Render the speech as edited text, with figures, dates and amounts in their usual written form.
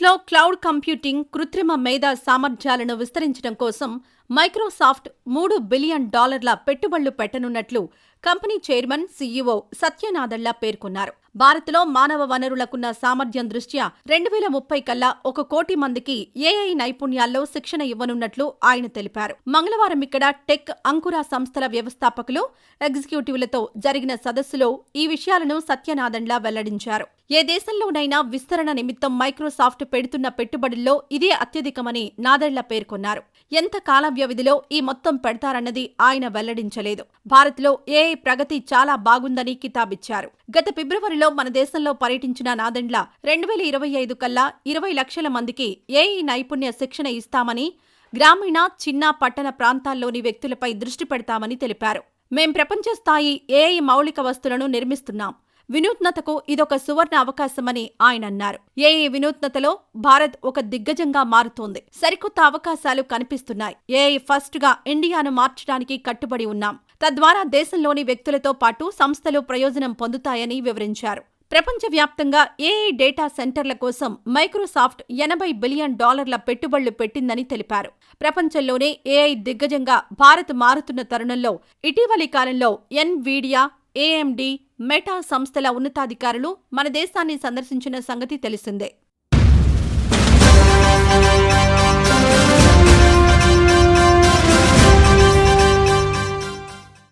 భారత్లో cloud computing, కృత్రిమ మేధ సామర్థ్యాలను విస్తరించడం కోసం మైక్రోసాఫ్ట్ $3 బిలియన్ పెట్టుబడులు పెట్టనున్నట్లు company chairman, CEO Satya Nadella పేర్కొన్నారు. భారత్లో మానవ వనరులకున్న సామర్థ్యం దృష్ట్యా 2030 కల్లా 1 కోటి మందికి ఏఐ నైపుణ్యాల్లో శిక్షణ ఇవ్వనున్నట్లు ఆయన తెలిపారు. మంగళవారం ఇక్కడ టెక్ అంకుర సంస్థల వ్యవస్థాపకులు, ఎగ్జిక్యూటివ్లతో జరిగిన సదస్సులో ఈ విషయాలను సత్య నాదెళ్ల వెల్లడించారు. ఏ దేశంలోనైనా విస్తరణ నిమిత్తం మైక్రోసాఫ్ట్ పెడుతున్న పెట్టుబడుల్లో ఇదే అత్యధికమని నాదెళ్ల పేర్కొన్నారు. ఎంత కాల వ్యవధిలో ఈ మొత్తం పెడతారన్నది ఆయన వెల్లడించలేదు. భారత్లో ఏఐ ప్రగతి చాలా బాగుందని కితాబిచ్చారు. గత ఫిబ్రవరిలో మన దేశంలో పర్యటించిన నాదెండ్ల 2025 కల్లా 20 లక్షల మందికి ఏఐ నైపుణ్య శిక్షణ ఇస్తామని, గ్రామీణ, చిన్న, పట్టణ ప్రాంతాల్లోని వ్యక్తులపై దృష్టి పెడతామని తెలిపారు. మేం ప్రపంచ స్థాయి ఏఐ మౌలిక వస్తువులను నిర్మిస్తున్నాం. వినూత్నతకు ఇదొక సువర్ణ అవకాశమని ఆయన అన్నారు. ఏఐ వినూత్నతలో భారత్ ఒక దిగ్గజంగా మారుతోంది. సరికొత్త అవకాశాలు కనిపిస్తున్నాయి. ఏఐ ఫస్ట్ గా ఇండియాను మార్చడానికి కట్టుబడి ఉన్నాం. తద్వారా దేశంలోని వ్యక్తులతో పాటు సంస్థలు ప్రయోజనం పొందుతాయని వివరించారు. ప్రపంచవ్యాప్తంగా ఏఐ డేటా సెంటర్ల కోసం మైక్రోసాఫ్ట్ $80 బిలియన్ పెట్టుబడులు పెట్టిందని తెలిపారు. ప్రపంచంలోనే ఏఐ దిగ్గజంగా భారత్ మారుతున్న తరుణంలో ఇటీవలి కాలంలో ఎన్వీడియా, AMD, మెటా సంస్థల ఉన్నతాధికారులు మన దేశాన్ని సందర్శించిన సంగతి తెలిసిందే.